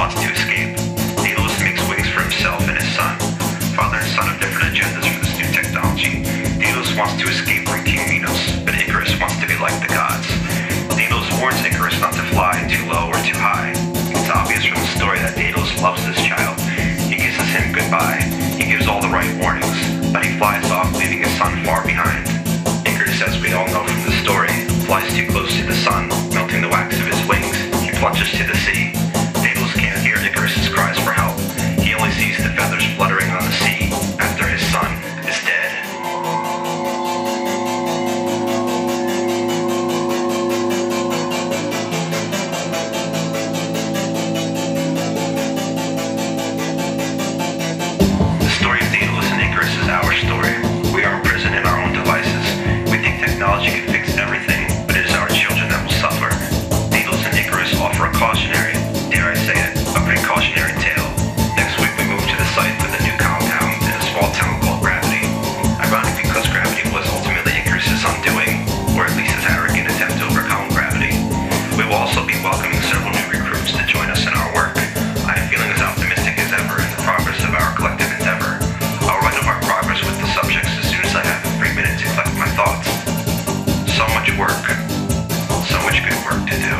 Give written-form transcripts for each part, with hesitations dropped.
wants to escape. Daedalus makes wings for himself and his son. Father and son have different agendas for this new technology. Daedalus wants to escape from King Minos, but Icarus wants to be like the gods. Daedalus warns Icarus not to fly too low or too high. It's obvious from the story that Daedalus loves this child. He kisses him goodbye. He gives all the right warnings, but he flies off, leaving his son far behind. Icarus, as we all know from the story, flies too close to the sun, melting the wax of his wings. He plunges to the sea. Daedalus can't hear Icarus' cries for help. He only sees the feathers fluttering on the sea after his son is dead. The story of Daedalus and Icarus is our story. We are imprisoned in our own devices. We think technology can fix everything, but it is our children that will suffer. Daedalus and Icarus offer a cautionary, dare I say it, a precautionary tale. Next week we move to the site for the new compound in a small town called Gravity. Ironic because Gravity was ultimately Icarus' undoing, or at least his arrogant attempt to overcome gravity. We will also be welcoming several new recruits to join us in our work. I am feeling as optimistic as ever in the progress of our collective endeavor. I'll write up our progress with the subjects as soon as I have a free minute to collect my thoughts. So much work. So much good work to do.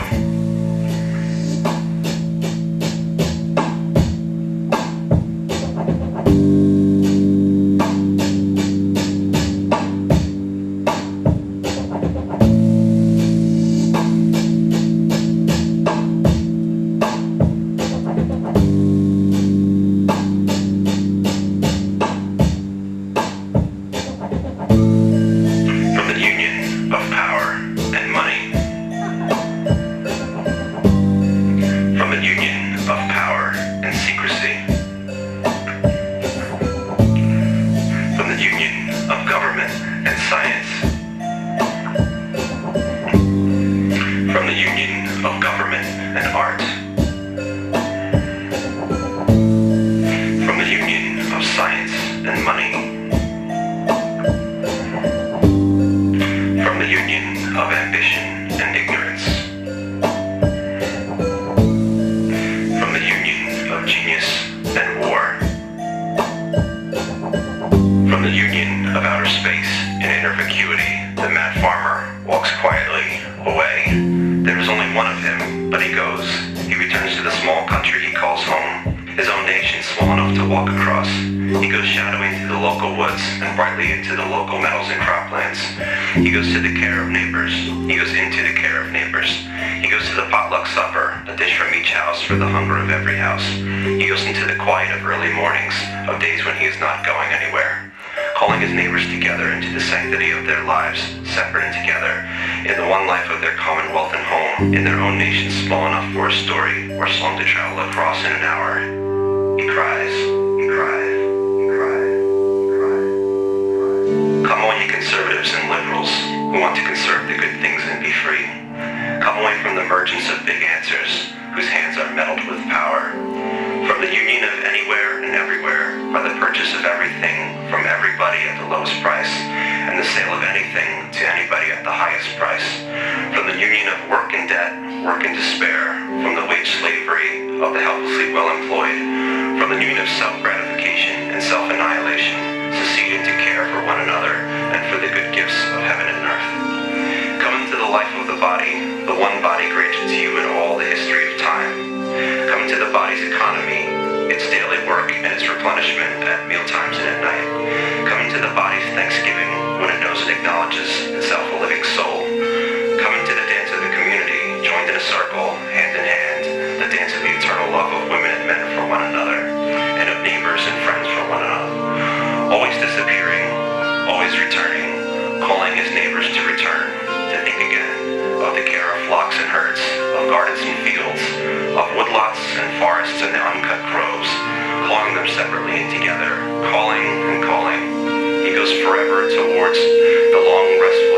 From the union of power and money. From the union of power and secrecy. From the union of government and science. From the union of government and art. From the union of science and money. From the union of ambition and ignorance. From the union of genius and war. From the union of outer space and inner vacuity, the mad farmer walks quietly away. There is only one of him, but he goes. He returns to the small country he calls home. His own nation small enough to walk across. He goes shadowing through the local woods and brightly into the local meadows and croplands. He goes to the care of neighbors. He goes into the care of neighbors. He goes to the potluck supper, a dish from each house for the hunger of every house. He goes into the quiet of early mornings, of days when he is not going anywhere, calling his neighbors together into the sanctity of their lives, separate and together, in the one life of their commonwealth and home, in their own nation small enough for a story or song to travel across in an hour. He cries, he cries, he cries, he cries, he cries. Come all you conservatives and liberals who want to conserve the good things and be free. Come away from the emergence of big answers whose hands are meddled with power. From the union of anywhere and everywhere by the purchase of everything from everybody at the lowest price and the sale of anything to anybody at the highest price. From the union of work and debt, work and despair, from the wage slavery of the helplessly well-employed, from the union of self-gratification and self-annihilation, seceding to care for one another and for the good gifts of heaven and earth. Come into the life of the body, the one body granted to you in all the history of time. Come into the body's economy, its daily work and its replenishment at mealtimes and at night. Come into the body's thanksgiving when it knows and acknowledges itself a living soul. Come into the dance of the community, joined in a circle, hand in hand, the dance of the eternal love of women and men for one another, and of neighbors and friends for one another. Always disappearing, always returning, calling his neighbors to return, to think again of the care of flocks and herds, of gardens and fields, of woodlots and forests and the uncut groves, calling them separately and together, calling and calling. He goes forever towards the long restful